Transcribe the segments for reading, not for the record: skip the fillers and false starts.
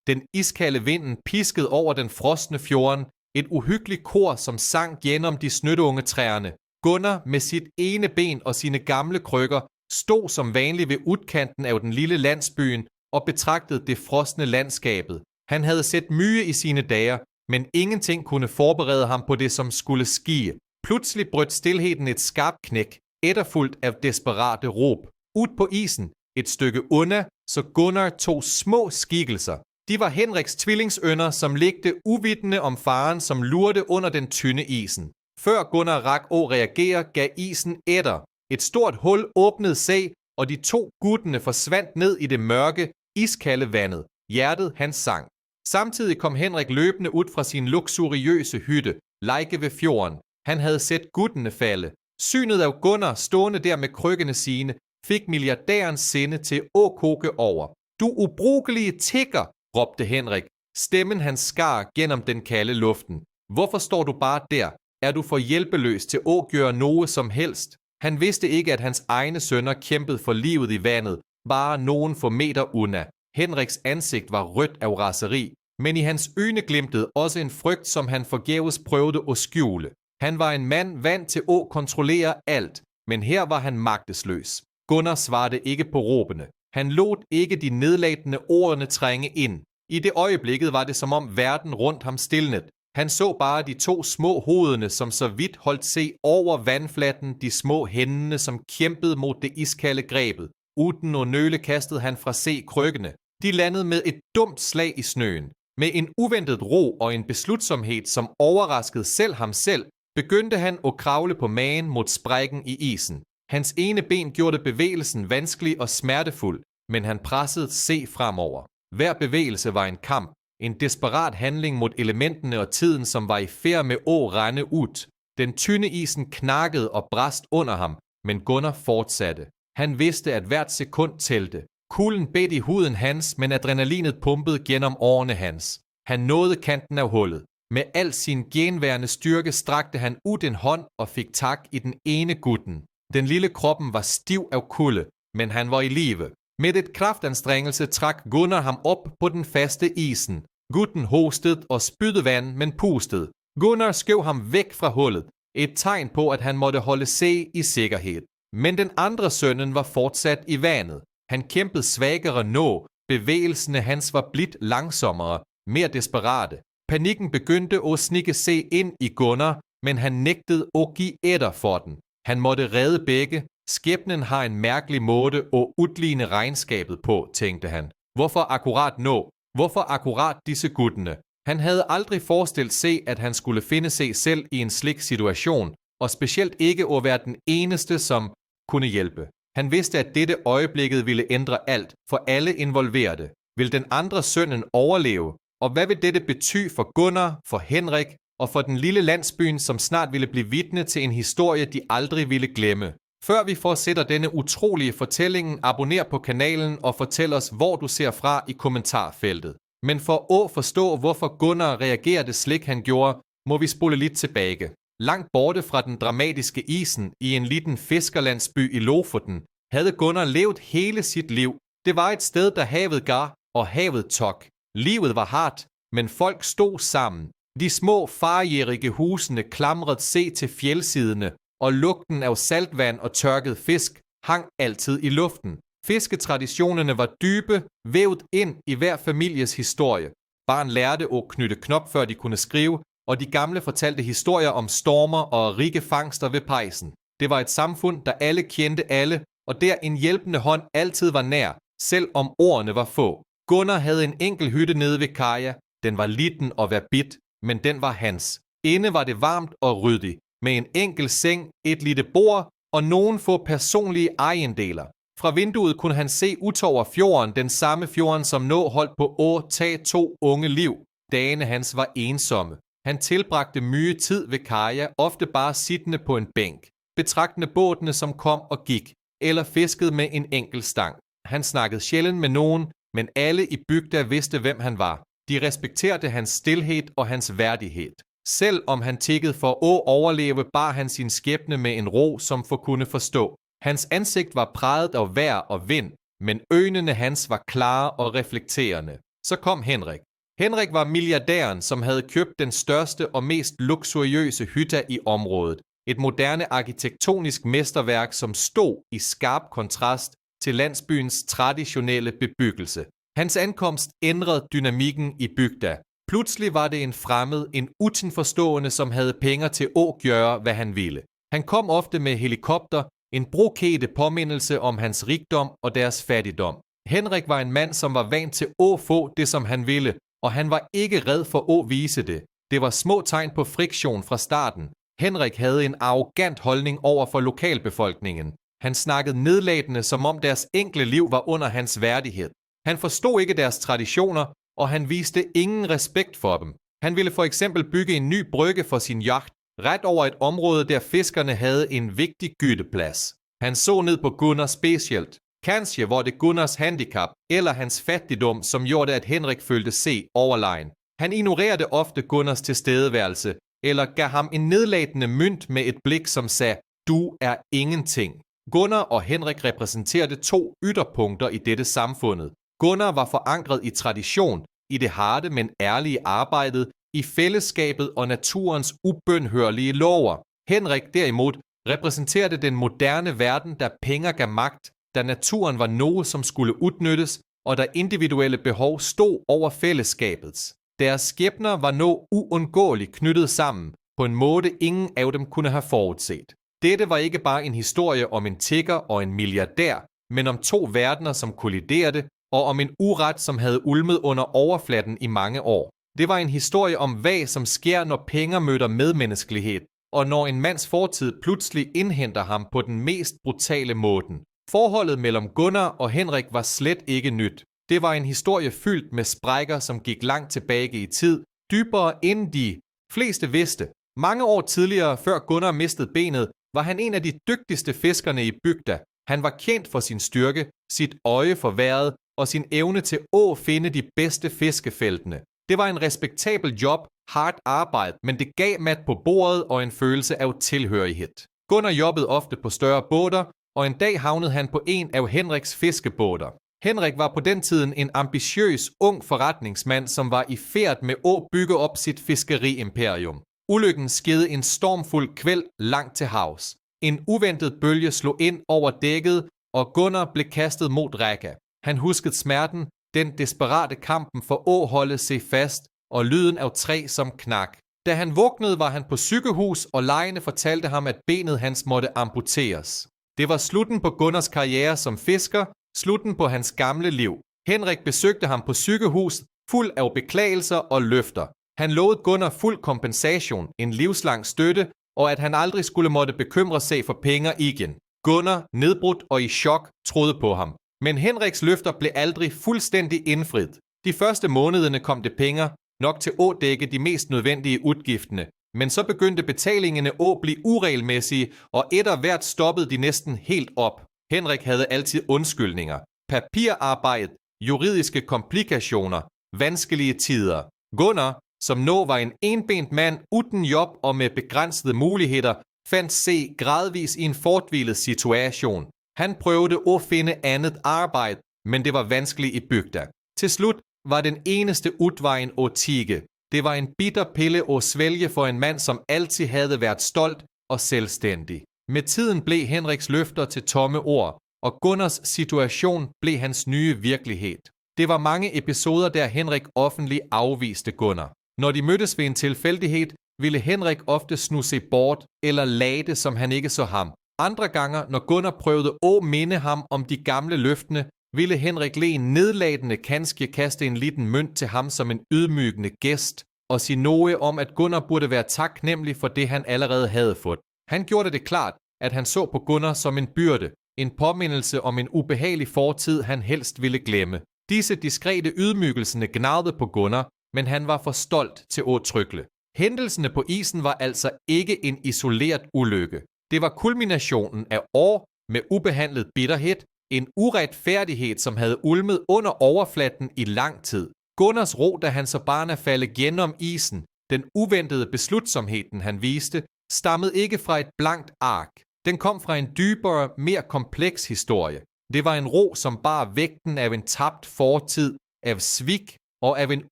Den iskalde vinden piskede over den frosne fjorden, et uhyggeligt kor, som sang gennem de snøtteunge træerne. Gunnar med sit ene ben og sine gamle krykker stod som vanligt ved udkanten af den lille landsbyen og betragtede det frosne landskabet. Han havde set mye i sine dage, men ingenting kunne forberede ham på det, som skulle ske. Pludselig brød stilheden et skarpt knæk, efterfulgt af desperate råb. Ud på isen, et stykke under, så Gunnar tog små skikkelser. De var Henriks tvillingsynder, som ligte uvidende om faren, som lurte under den tynde isen. Før Gunnar rak at reagere, gav isen etter. Et stort hul åbnede sig, og de to guttene forsvandt ned i det mørke, iskalde vandet. Hjertet hans sang. Samtidig kom Henrik løbende ud fra sin luksuriøse hytte, Leike ved fjorden. Han havde set guttene falde. Synet af Gunnar stående der med krykkene sine, fik milliardærens sinde til at koke over. Du ubrugelige tigger, råbte Henrik. Stemmen hans skar gennem den kalde luften. Hvorfor står du bare der? Er du for hjælpeløs til at gøre noget som helst? Han vidste ikke, at hans egne sønner kæmpede for livet i vandet, bare nogen få meter under. Henriks ansigt var rødt af raseri, men i hans øjne glimtede også en frygt, som han forgæves prøvede at skjule. Han var en mand vant til at kontrollere alt, men her var han magtesløs. Gunnar svarede ikke på råbene. Han lod ikke de nedladende ordene trænge ind. I det øjeblikket var det, som om verden rundt ham stilnet. Han så bare de to små hovederne, som så vidt holdt se over vandflatten, de små hændene, som kæmpede mod det iskalde grebet. Uden at nøle kastede han fra se krykkene. De landede med et dumt slag i snøen. Med en uventet ro og en beslutsomhed, som overraskede selv ham selv, begyndte han at kravle på magen mod sprækken i isen. Hans ene ben gjorde bevægelsen vanskelig og smertefuld, men han pressede se fremover. Hver bevægelse var en kamp, en desperat handling mod elementerne og tiden, som var i færd med at rende ud. Den tynde isen knakkede og brast under ham, men Gunnar fortsatte. Han vidste, at hvert sekund tælte. Kulden bed i huden hans, men adrenalinet pumpede gennem årene hans. Han nåede kanten af hullet. Med al sin genværende styrke strakte han ud en hånd og fik tak i den ene gutten. Den lille kroppen var stiv af kulde, men han var i live. Med et kraftanstrengelse trak Gunnar ham op på den faste isen. Gutten hostede og spydde vand, men pustede. Gunnar skøv ham væk fra hullet. Et tegn på, at han måtte holde sig i sikkerhed. Men den andre sønnen var fortsat i vandet. Han kæmpede svagere nå. Bevægelserne hans var blidt langsommere, mere desperate. Panikken begyndte at snige sig ind i Gunnar, men han nægtede at give etter for den. Han måtte redde begge. Skæbnen har en mærkelig måde at udligne regnskabet på, tænkte han. Hvorfor akkurat nå? Hvorfor akkurat disse guttene? Han havde aldrig forestillet sig, at han skulle finde sig selv i en slik situation, og specielt ikke at være den eneste, som kunne hjælpe. Han vidste, at dette øjeblikket ville ændre alt for alle involverede. Vil den andre sønnen overleve? Og hvad vil dette betyde for Gunnar, for Henrik og for den lille landsbyen, som snart ville blive vidne til en historie, de aldrig ville glemme? Før vi fortsætter denne utrolige fortælling, abonner på kanalen og fortæl os, hvor du ser fra i kommentarfeltet. Men for at forstå, hvorfor Gunnar reagerede slik han gjorde, må vi spole lidt tilbage. Langt borte fra den dramatiske isen i en liten fiskerlandsby i Lofoten, havde Gunnar levet hele sit liv. Det var et sted, der havet gar og havet tok. Livet var hardt, men folk stod sammen. De små farjerige husene klamrede sig til fjeldsiderne, og lugten af saltvand og tørket fisk hang altid i luften. Fisketraditionerne var dybe, vævet ind i hver families historie. Barn lærte at knytte knop, før de kunne skrive, og de gamle fortalte historier om stormer og rige fangster ved pejsen. Det var et samfund, der alle kendte alle, og der en hjælpende hånd altid var nær, selv om ordene var få. Gunnar havde en enkel hytte nede ved Kaja. Den var liten og verbit, men den var hans. Inde var det varmt og ryddigt, med en enkel seng, et lille bord og nogle få personlige ejendeler. Fra vinduet kunne han se ud over fjorden, den samme fjorden, som nå holdt på at tage to unge liv. Dagene hans var ensomme. Han tilbragte mye tid ved Kaja, ofte bare siddende på en bænk, betragtende bådene, som kom og gik, eller fiskede med en enkelt stang. Han snakkede sjældent med nogen, men alle i bygda vidste, hvem han var. De respekterede hans stilhed og hans værdighed. Selv om han tiggede for at overleve, bar han sin skæbne med en ro, som for kunne forstå. Hans ansigt var præget af vejr og vind, men øjnene hans var klare og reflekterende. Så kom Henrik. Henrik var milliardæren, som havde købt den største og mest luksuriøse hytte i området. Et moderne arkitektonisk mesterværk, som stod i skarp kontrast til landsbyens traditionelle bebyggelse. Hans ankomst ændrede dynamikken i bygda. Pludselig var det en fremmed, en utenforstående, som havde penge til at gøre, hvad han ville. Han kom ofte med helikopter, en brokete påmindelse om hans rigdom og deres fattigdom. Henrik var en mand, som var vant til at få det, som han ville, og han var ikke red for at vise det. Det var små tegn på friktion fra starten. Henrik havde en arrogant holdning over for lokalbefolkningen. Han snakkede nedladende, som om deres enkle liv var under hans værdighed. Han forstod ikke deres traditioner, og han viste ingen respekt for dem. Han ville for eksempel bygge en ny brygge for sin yacht, ret over et område, der fiskerne havde en vigtig gydeplads. Han så ned på Gunnar specielt. Kanskje var det Gunnars handicap eller hans fattigdom, som gjorde, at Henrik følte sig overlegen. Han ignorerede ofte Gunnars tilstedeværelse, eller gav ham en nedladende mønt med et blik, som sagde, du er ingenting. Gunnar og Henrik repræsenterede to yderpunkter i dette samfundet. Gunnar var forankret i tradition, i det harde, men ærlige arbejdet, i fællesskabet og naturens ubønhørlige lover. Henrik derimod repræsenterede den moderne verden, der penge gav magt, da naturen var noget, som skulle udnyttes, og da individuelle behov stod over fællesskabets. Deres skæbner var noget uundgåeligt knyttet sammen, på en måde ingen af dem kunne have forudset. Dette var ikke bare en historie om en tigger og en milliardær, men om to verdener, som kolliderede, og om en uret, som havde ulmet under overfladen i mange år. Det var en historie om, hvad som sker, når penge møder medmenneskelighed, og når en mands fortid pludselig indhenter ham på den mest brutale måde. Forholdet mellem Gunnar og Henrik var slet ikke nyt. Det var en historie fyldt med sprækker, som gik langt tilbage i tid, dybere end de fleste vidste. Mange år tidligere, før Gunnar mistede benet, var han en af de dygtigste fiskerne i bygda. Han var kendt for sin styrke, sit øje for vejret og sin evne til at finde de bedste fiskefeltene. Det var en respektabel job, hardt arbejde, men det gav mat på bordet og en følelse af tilhørighed. Gunnar jobbede ofte på større båder, og en dag havnede han på en af Henriks fiskebåder. Henrik var på den tiden en ambitiøs, ung forretningsmand, som var i færd med at bygge op sit fiskeriimperium. Ulykken skete en stormfuld kvæld langt til havs. En uventet bølge slog ind over dækket, og Gunnar blev kastet mod række. Han huskede smerten, den desperate kampen for at holde sig fast, og lyden af træ som knak. Da han vågnede, var han på sygehus, og lægerne fortalte ham, at benet hans måtte amputeres. Det var slutten på Gunnars karriere som fisker, slutten på hans gamle liv. Henrik besøgte ham på sygehus, fuld af beklagelser og løfter. Han lovede Gunnar fuld kompensation, en livslang støtte, og at han aldrig skulle måtte bekymre sig for penge igen. Gunnar, nedbrudt og i chok, troede på ham. Men Henriks løfter blev aldrig fuldstændig indfriet. De første månederne kom det penge nok til at dække de mest nødvendige udgiftene. Men så begyndte betalingerne at blive uregelmæssige, og etter hvert stoppede de næsten helt op. Henrik havde altid undskyldninger. Papirarbejde, juridiske komplikationer, vanskelige tider. Gunnar, som nu var en enbent mand uden job og med begrænsede muligheder, fandt sig gradvis i en fortvilet situation. Han prøvede at finde andet arbejde, men det var vanskeligt i bygda. Til slut var den eneste udvejen at tigge. Det var en bitter pille at svælge for en mand, som altid havde været stolt og selvstændig. Med tiden blev Henriks løfter til tomme ord, og Gunnars situation blev hans nye virkelighed. Det var mange episoder, der Henrik offentligt afviste Gunnar. Når de mødtes ved en tilfældighed, ville Henrik ofte snu sig bort eller lade, som han ikke så ham. Andre gange, når Gunnar prøvede at minde ham om de gamle løftene, ville Henrik le nedladende kanskje kaste en liten mønt til ham som en ydmygende gæst og sige noget om, at Gunnar burde være taknemmelig for det, han allerede havde fået. Han gjorde det klart, at han så på Gunnar som en byrde, en påmindelse om en ubehagelig fortid, han helst ville glemme. Disse diskrete ydmygelserne gnavede på Gunnar, men han var for stolt til at trykle. Hændelserne på isen var altså ikke en isoleret ulykke. Det var kulminationen af år med ubehandlet bitterhed, en uretfærdighed, som havde ulmet under overfladen i lang tid. Gunnars ro, da han så barne falde gennem isen, den uventede beslutsomheden, han viste, stammede ikke fra et blankt ark. Den kom fra en dybere, mere kompleks historie. Det var en ro, som bar vægten af en tabt fortid, af svig, og af en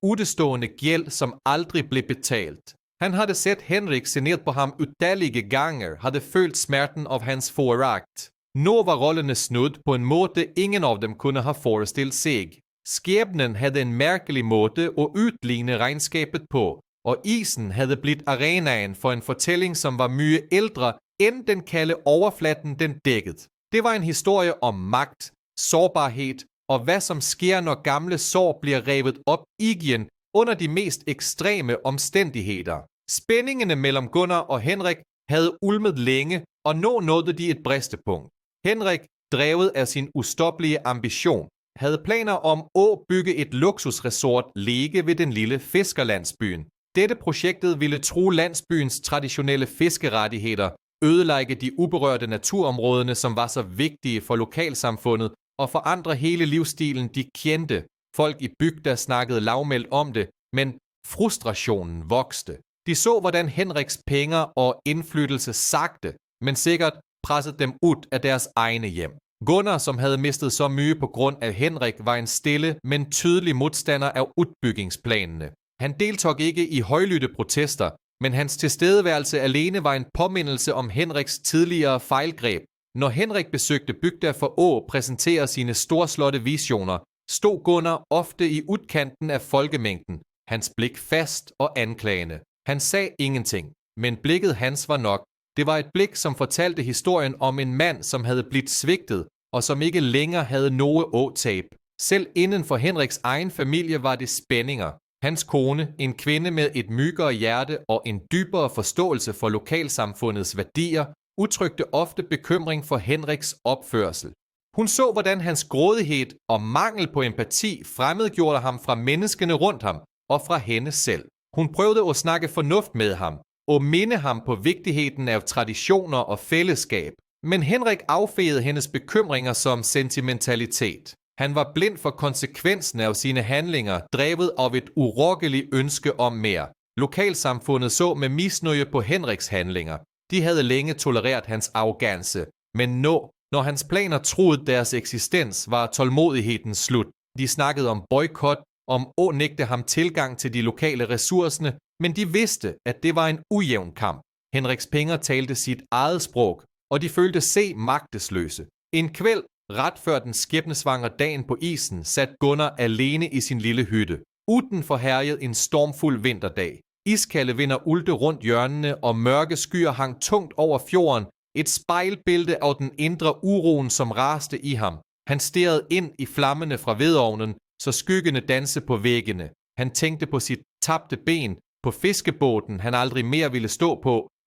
udestående gæld, som aldrig blev betalt. Han havde set Henrik se ned på ham utallige gange, havde følt smerten af hans foragt. Nu var rollerne snudd på en måde, ingen af dem kunne have forestillet sig. Skæbnen havde en mærkelig måde at udligne regnskabet på, og isen havde blivet arenaen for en fortælling, som var mye ældre, end den kalde overfladen den dækkede. Det var en historie om magt, sårbarhed og hvad som sker, når gamle sår bliver revet op igen under de mest ekstreme omstændigheder. Spændingerne mellem Gunnar og Henrik havde ulmet længe, og nu nåede de et bristepunkt. Henrik, drevet af sin ustoppelige ambition, havde planer om at bygge et luksusresort ligge ved den lille fiskerlandsbyen. Dette projektet ville true landsbyens traditionelle fiskerettigheder, ødelægge de uberørte naturområderne, som var så vigtige for lokalsamfundet, og forandre hele livsstilen, de kendte. Folk i bygda snakkede lavmældt om det, men frustrationen voksede. De så, hvordan Henriks penge og indflydelse sagte, men sikkert pressede dem ud af deres egne hjem. Gunnar, som havde mistet så mye på grund af Henrik, var en stille, men tydelig modstander af udbyggingsplanene. Han deltog ikke i højlydte protester, men hans tilstedeværelse alene var en påmindelse om Henriks tidligere fejlgreb. Når Henrik besøgte bygda for at præsentere sine storslåtte visioner, stod Gunnar ofte i udkanten af folkemængden, hans blik fast og anklagende. Han sagde ingenting, men blikket hans var nok. Det var et blik, som fortalte historien om en mand, som havde blivet svigtet, og som ikke længere havde noget åtab. Selv inden for Henriks egen familie var det spændinger. Hans kone, en kvinde med et mykere hjerte og en dybere forståelse for lokalsamfundets værdier, udtrykte ofte bekymring for Henriks opførsel. Hun så, hvordan hans grådighed og mangel på empati fremmedgjorde ham fra menneskene rundt ham og fra hende selv. Hun prøvede at snakke fornuft med ham og minde ham på vigtigheden af traditioner og fællesskab. Men Henrik affejede hendes bekymringer som sentimentalitet. Han var blind for konsekvensen af sine handlinger, drevet af et urokkeligt ønske om mere. Lokalsamfundet så med misnøje på Henriks handlinger. De havde længe tolereret hans arrogance, men nu, når hans planer truede deres eksistens, var tålmodigheden slut. De snakkede om boykot, om at nægte ham tilgang til de lokale ressourcer, men de vidste, at det var en ujævn kamp. Henriks penge talte sit eget sprog, og de følte sig magtesløse. En kvæld, ret før den skæbnesvangre dagen på isen, satte Gunnar alene i sin lille hytte. Udenfor herjede en stormfuld vinterdag. Iskalde vinder ulte rundt hjørnene, og mørke skyer hang tungt over fjorden, et spejlbillede af den indre uroen, som raste i ham. Han stirrede ind i flammene fra vedovnen, så skyggene dansede på væggene. Han tænkte på sit tabte ben, på fiskebåden, han aldrig mere ville stå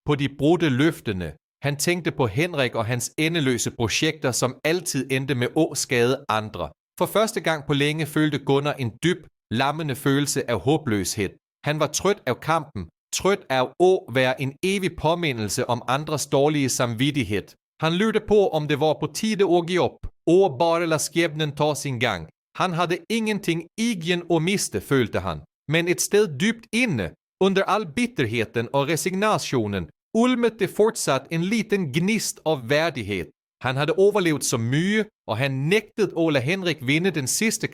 på de brudte løftene. Han tænkte på Henrik og hans endeløse projekter, som altid endte med at skade andre. For første gang på længe følte Gunnar en dyb, lammende følelse af håbløshed. Han var træt af kampen, træt af at være en evig påmindelse om andres dårlige samvittighed. Han lurte på, om det var på tide at give op, og bare lade skæbnen tage sin gang. Han havde ingenting igen at miste, følte han. Men et sted dybt inde, under all bitterheten og resignationen, ulmede det fortsat en liten gnist af værdighed. Han havde overlevet så mye, og han nægtede at lade Henrik vinde den sidste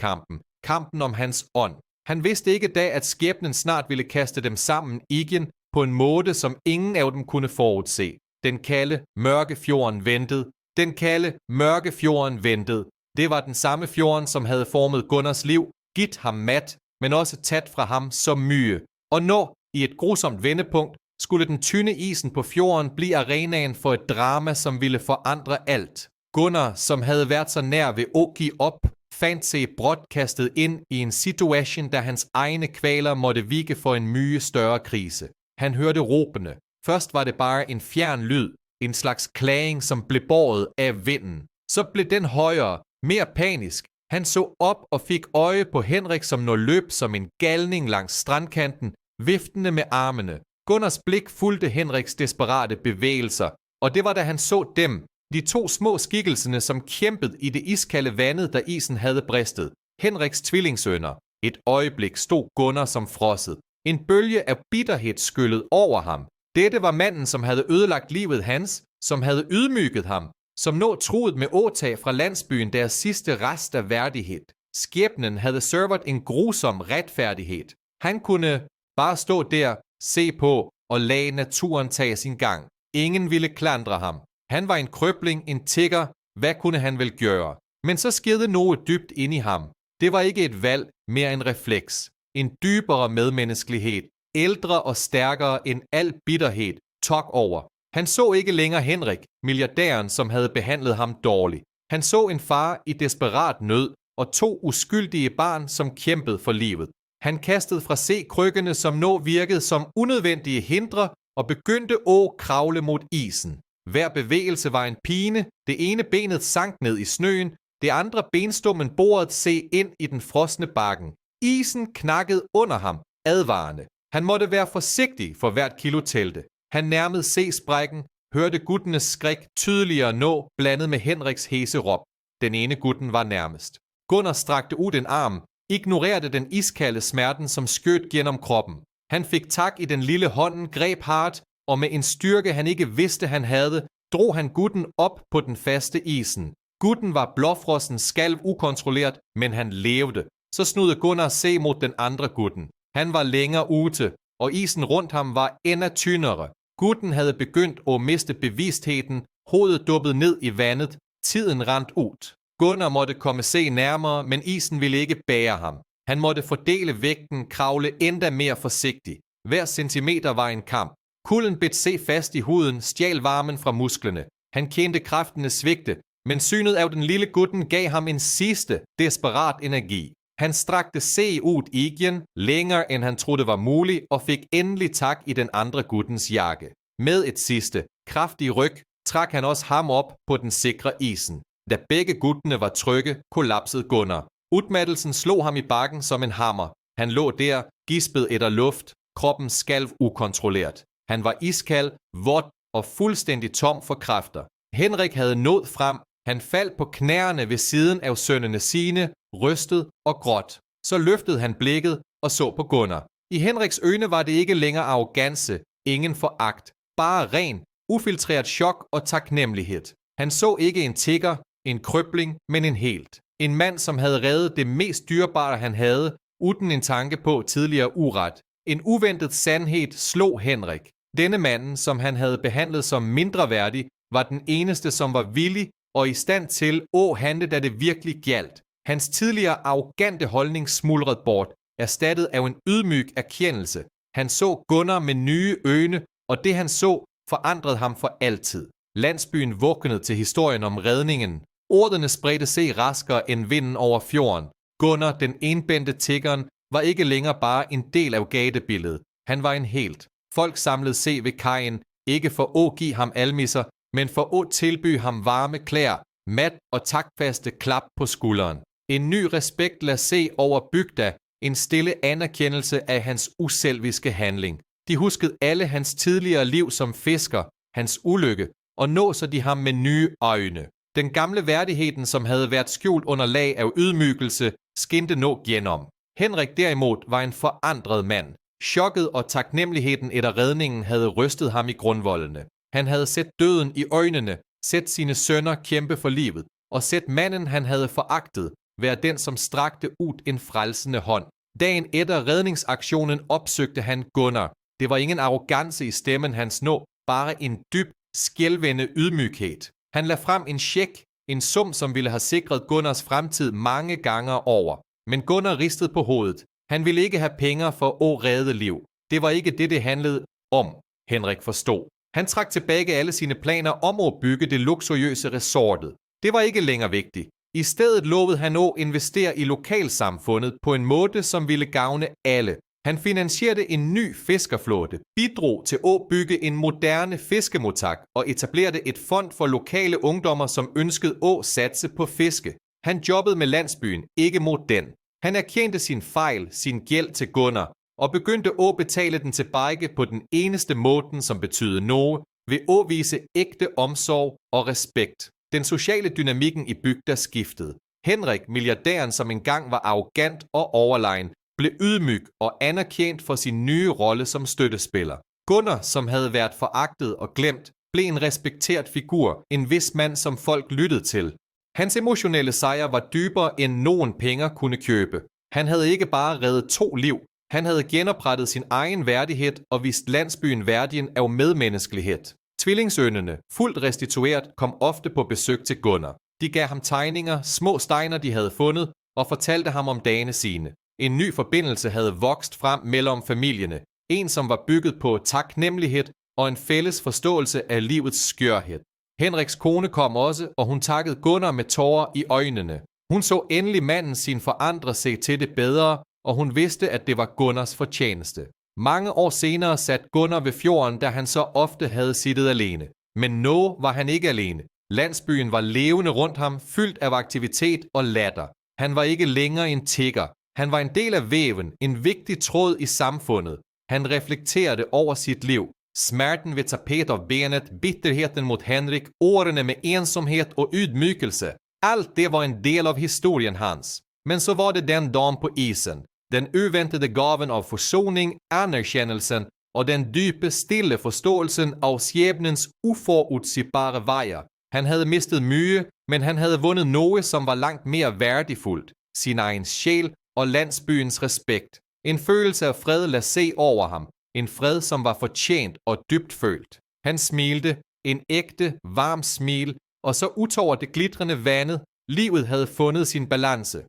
kampen om hans ånd. Han vidste ikke da, at skæbnen snart ville kaste dem sammen igen på en måde, som ingen af dem kunne forudse. Den kalde, mørke fjorden ventede. Den kalde, mørke fjorden ventede. Det var den samme fjorden, som havde formet Gunnars liv, givet ham mat, men også taget fra ham så mye. Og når, i et grusomt vendepunkt, skulle den tynde isen på fjorden blive arenaen for et drama, som ville forandre alt. Gunnar, som havde været så nær ved at give op, fandt sig bråt kastet ind i en situation, der hans egne kvaler måtte vige for en mye større krise. Han hørte råbene. Først var det bare en fjern lyd, en slags klaging, som blev båret af vinden. Så blev den højere, mere panisk. Han så op og fik øje på Henrik, som nå løb som en galning langs strandkanten, viftende med armene. Gunnars blik fulgte Henriks desperate bevægelser, og det var da han så dem, de to små skikkelserne, som kæmpede i det iskalde vandet, da isen havde bristet. Henriks tvillingssønner. Et øjeblik stod Gunnar som frosset. En bølge af bitterhed skyllede over ham. Dette var manden, som havde ødelagt livet hans, som havde ydmyget ham, som nå truet med åtag fra landsbyen deres sidste rest af værdighed. Skæbnen havde serveret en grusom retfærdighed. Han kunne bare stå der, se på og lade naturen tage sin gang. Ingen ville klandre ham. Han var en krøbling, en tigger. Hvad kunne han vel gøre? Men så skete noget dybt ind i ham. Det var ikke et valg, mere en refleks. En dybere medmenneskelighed. Ældre og stærkere end al bitterhed. Tok over. Han så ikke længere Henrik, milliardæren, som havde behandlet ham dårligt. Han så en far i desperat nød og 2 uskyldige barn, som kæmpede for livet. Han kastede fra krykkerne, som nå virkede som unødvendige hindre, og begyndte at kravle mod isen. Hver bevægelse var en pine. Det ene benet sank ned i snøen, det andre benstummen bordet se ind i den frosne bakken. Isen knakkede under ham, advarende. Han måtte være forsigtig for hvert kilo tælte. Han nærmede sprækken, hørte guttenes skrik tydeligere nå, blandet med Henriks hese råb. Den ene gutten var nærmest. Gunnar strakte ud en arm, ignorerede den iskalde smerten, som skød gennem kroppen. Han fik tak i den lille hånden, greb hardt, og med en styrke, han ikke vidste, han havde, drog han gutten op på den faste isen. Gutten var blåfrossen, skalv ukontrolleret, men han levede. Så snudde Gunnar se mod den andre gutten. Han var længere ute, og isen rundt ham var endnu tyndere. Gutten havde begyndt at miste bevidstheden, hovedet duppede ned i vandet, tiden randt ud. Gunnar måtte komme se nærmere, men isen ville ikke bære ham. Han måtte fordele vægten, kravle endda mere forsigtigt. Hver centimeter var en kamp. Kulden bet fast i huden, stjal varmen fra musklerne. Han kendte kræftene svigte, men synet af den lille gutten gav ham en sidste, desperat energi. Han strakte ud igen, længere end han troede var muligt, og fik endelig tak i den andre guttens jakke. Med et sidste, kraftig ryg, trak han også ham op på den sikre isen. Da begge guttene var trygge, kollapsede Gunnar. Udmattelsen slog ham i bakken som en hammer. Han lå der, gispede efter luft, kroppen skalv ukontrolleret. Han var iskald, våd og fuldstændig tom for kræfter. Henrik havde nået frem. Han faldt på knæerne ved siden af sønnene sine, rystet og gråt. Så løftede han blikket og så på Gunnar. I Henriks øjne var det ikke længere arrogance, ingen foragt, bare ren, ufiltreret chok og taknemmelighed. Han så ikke en tigger, en krøbling, men en helt. En mand, som havde reddet det mest dyrebare, han havde, uden en tanke på tidligere uret. En uventet sandhed slog Henrik. Denne manden, som han havde behandlet som mindreværdig, var den eneste, som var villig og i stand til at handle, da det virkelig gjaldt. Hans tidligere arrogante holdning smuldrede bort, erstattet af en ydmyg erkendelse. Han så Gunnar med nye øjne, og det han så forandrede ham for altid. Landsbyen vågnede til historien om redningen. Ordene spredte sig raskere end vinden over fjorden. Gunnar, den enbente tiggeren, var ikke længere bare en del af gatebilledet. Han var en helt. Folk samlede sig ved kajen, ikke for at give ham almisser, men for at tilbyde ham varme klæder, mat og taktfaste klap på skulderen. En ny respekt lad se over bygda, en stille anerkendelse af hans uselviske handling. De huskede alle hans tidligere liv som fisker, hans ulykke, og nå så de ham med nye øjne. Den gamle værdigheden, som havde været skjult under lag af ydmygelse, skinte nå gennem. Henrik derimod var en forandret mand. Chokket og taknemmeligheden efter redningen havde rystet ham i grundvoldene. Han havde set døden i øjnene, set sine sønner kæmpe for livet, og set manden, han havde foragtet, være den, som strakte ud en frelsende hånd. Dagen efter redningsaktionen opsøgte han Gunnar. Det var ingen arrogance i stemmen hans nå, bare en dyb, skælvende ydmyghed. Han lagde frem en check, en sum, som ville have sikret Gunnars fremtid mange gange over. Men Gunnar ristede på hovedet. Han ville ikke have penge for at redde liv. Det var ikke det handlede om, Henrik forstod. Han trak tilbage alle sine planer om at bygge det luksuriøse resortet. Det var ikke længere vigtigt. I stedet lovede han at investere i lokalsamfundet på en måde, som ville gavne alle. Han finansierede en ny fiskerflåde, bidrog til at bygge en moderne fiskemodtak og etablerede et fond for lokale ungdommer, som ønskede at satse på fiske. Han jobbede med landsbyen, ikke mod den. Han erkendte sin fejl, sin gæld til Gunnar, og begyndte at betale den tilbage på den eneste måde, som betød noget, ved at vise ægte omsorg og respekt. Den sociale dynamikken i bygda skiftede. Henrik, milliardæren, som engang var arrogant og overlegen, blev ydmyg og anerkendt for sin nye rolle som støttespiller. Gunnar, som havde været foragtet og glemt, blev en respekteret figur, en vis mand, som folk lyttede til. Hans emotionelle sejr var dybere end nogen penge kunne købe. Han havde ikke bare reddet 2 liv, han havde genoprettet sin egen værdighed og vist landsbyen værdien af medmenneskelighed. Tvillingsønnerne, fuldt restitueret, kom ofte på besøg til Gunnar. De gav ham tegninger, små steiner de havde fundet, og fortalte ham om dagene sine. En ny forbindelse havde vokst frem mellem familierne, en som var bygget på taknemmelighed og en fælles forståelse af livets skørhed. Henriks kone kom også, og hun takkede Gunnar med tårer i øjnene. Hun så endelig manden sin forandre sig til det bedre, og hun vidste, at det var Gunnars fortjeneste. Mange år senere satte Gunnar ved fjorden, da han så ofte havde siddet alene. Men nu var han ikke alene. Landsbyen var levende rundt ham, fyldt af aktivitet og latter. Han var ikke længere en tigger. Han var en del af væven, en vigtig tråd i samfundet. Han reflekterede over sit liv. Smerten ved tapet av benet, bitterheten mot Henrik, årene med ensomhed og ydmykelse. Allt det var en del av historien hans. Men så var det den dagen på isen. Den uväntade gaven av forsoning, anerkendelse og den dype, stille forståelsen af skæbnens uforutsigbare vejer. Han havde mistet mye, men han havde vundet noget, som var langt mere værdifuldt. Sin egen sjæl og landsbyens respekt. En følelse af fred lad se over ham. En fred, som var fortjent og dybt følt. Han smilte, en ægte, varm smil, og så utover det glitrende vandet, livet havde fundet sin balance.